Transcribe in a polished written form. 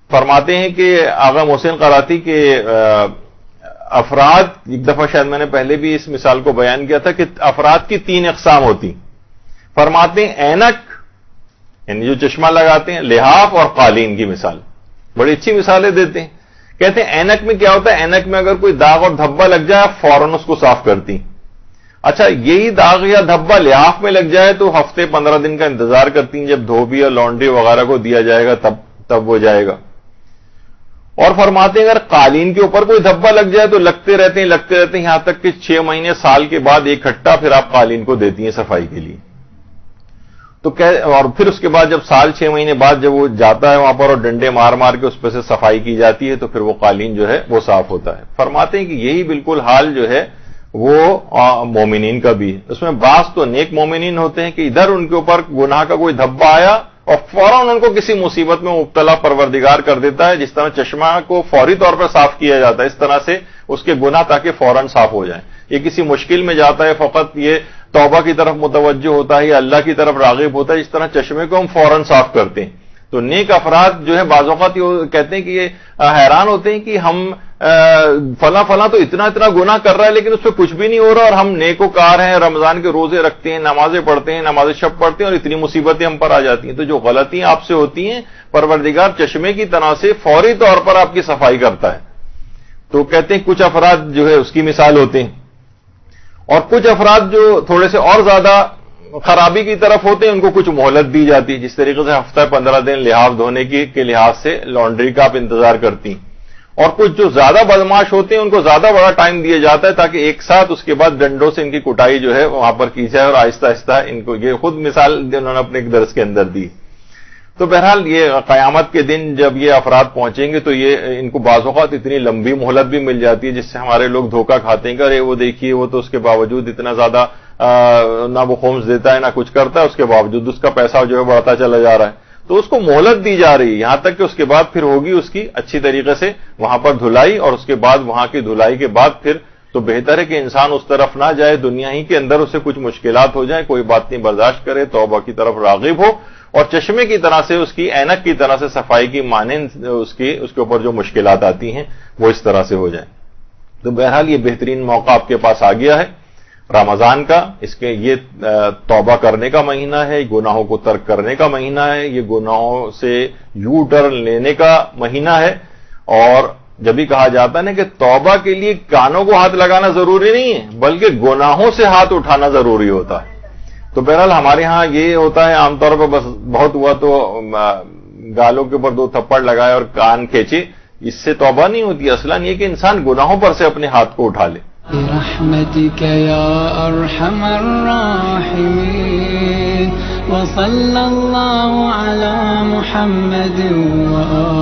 فرماتے ہیں کہ آغا محسن قراتی کے افراد، ایک دفعہ شاید میں نے پہلے بھی اس مثال کو بیان کیا تھا کہ افراد کی 3 اقسام ہوتی. فرماتے ہیں اینک یعنی جو چشمہ لگاتے ہیں، لحاف اور قالین کی مثال بڑی اچھی مثالیں دیتے ہیں. کہتے ہیں اینک میں کیا ہوتا ہے، اینک میں اگر کوئی داغ اور دھبا لگ جائے فوراً اس کو صاف کرتی. اچھا یہی داغ یا دھبا لحاف میں لگ جائے تو ہفتے 15 دن کا انتظار کرتی ہیں، جب دھوبی یا لانڈری وغیرہ کو دیا جائے گا تب وہ جائے گا. اور فرماتے ہیں اگر قالین کے اوپر کوئی دھبا لگ جائے تو لگتے رہتے ہیں یہاں تک کہ 6 مہینے سال کے بعد ایک کھٹا پھر آپ قالین کو دیتی ہیں صفائی کے لیے. تو اور پھر اس کے بعد جب سال 6 مہینے بعد جب وہ جاتا ہے وہاں پر اور ڈنڈے مار مار کے اس پہ سے صفائی کی جاتی ہے تو پھر وہ قالین جو ہے وہ صاف ہوتا ہے. فرماتے ہیں کہ یہی بالکل حال جو ہے وہ مومنین کا بھی ہے. اس میں بعض تو نیک مومنین ہوتے ہیں کہ ادھر ان کے اوپر گناہ کا کوئی دھبا آیا اور فوراً ان کو کسی مصیبت میں مبتلا پروردگار کر دیتا ہے، جس طرح چشمہ کو فوری طور پر صاف کیا جاتا ہے اس طرح سے اس کے گناہ تاکہ فوراً صاف ہو جائیں. یہ کسی مشکل میں جاتا ہے فقط یہ توبہ کی طرف متوجہ ہوتا ہے یا اللہ کی طرف راغب ہوتا ہے، جس طرح چشمے کو ہم فوراً صاف کرتے ہیں. تو نیک افراد جو ہے بعض اوقات یہ کہتے ہیں کہ یہ حیران ہوتے ہیں کہ ہم فلاں تو اتنا گناہ کر رہا ہے لیکن اس پہ کچھ بھی نہیں ہو رہا، اور ہم نیکوکار ہیں، رمضان کے روزے رکھتے ہیں، نمازیں پڑھتے ہیں، نماز شب پڑھتے ہیں، اور اتنی مصیبتیں ہم پر آ جاتی ہیں. تو جو غلطیاں آپ سے ہوتی ہیں پروردگار چشمے کی طرح سے فوری طور پر آپ کی صفائی کرتا ہے. تو کہتے ہیں کچھ افراد جو ہے اس کی مثال ہوتے ہیں، اور کچھ افراد جو تھوڑے سے اور زیادہ خرابی کی طرف ہوتے ہیں ان کو کچھ مہلت دی جاتی ہے. جس طریقے سے ہفتہ 15 دن لحاف دھونے کے لحاظ سے لانڈری کا آپ انتظار کرتی ہیں. اور کچھ جو زیادہ بدماش ہوتے ہیں ان کو زیادہ بڑا ٹائم دیا جاتا ہے تاکہ ایک ساتھ اس کے بعد ڈنڈوں سے ان کی کٹائی جو ہے وہاں پر کی جائے اور آہستہ آہستہ ان کو، یہ خود مثال انہوں نے اپنے ایک درس کے اندر دی. تو بہرحال یہ قیامت کے دن جب یہ افراد پہنچیں گے تو یہ ان کو بعض اوقات اتنی لمبی مہلت بھی مل جاتی ہے جس سے ہمارے لوگ دھوکہ کھاتے ہیں کہ ارے وہ دیکھیے وہ تو اس کے باوجود اتنا زیادہ نہ وہ خمس دیتا ہے نہ کچھ کرتا ہے، اس کے باوجود اس کا پیسہ جو ہے بڑھتا چلا جا رہا ہے. تو اس کو مہلت دی جا رہی ہے یہاں تک کہ اس کے بعد پھر ہوگی اس کی اچھی طریقے سے وہاں پر دھلائی، اور اس کے بعد وہاں کی دھلائی کے بعد پھر تو بہتر ہے کہ انسان اس طرف نہ جائے، دنیا ہی کے اندر اسے کچھ مشکلات ہو جائیں، کوئی بات نہیں برداشت کرے، توبہ کی طرف راغب ہو اور چشمے کی طرح سے اس کی اینک کی طرح سے صفائی کی مانند اس کے اوپر جو مشکلات آتی ہیں وہ اس طرح سے ہو جائیں. تو بہرحال یہ بہترین موقع آپ کے پاس آ گیا ہے رمضان کا. اس کے یہ توبہ کرنے کا مہینہ ہے، گناہوں کو ترک کرنے کا مہینہ ہے، یہ گناہوں سے یو ٹرن لینے کا مہینہ ہے. اور جب بھی کہا جاتا ہے نا کہ توبہ کے لیے کانوں کو ہاتھ لگانا ضروری نہیں ہے بلکہ گناہوں سے ہاتھ اٹھانا ضروری ہوتا ہے. تو بہرحال ہمارے ہاں یہ ہوتا ہے عام طور پر بس بہت ہوا تو گالوں کے اوپر 2 تھپڑ لگائے اور کان کھینچے، اس سے توبہ نہیں ہوتی. اصلاً یہ کہ انسان گناہوں پر سے اپنے ہاتھ کو اٹھا لے. برحمتك يا أرحم الراحمين وصلى الله على محمد وآله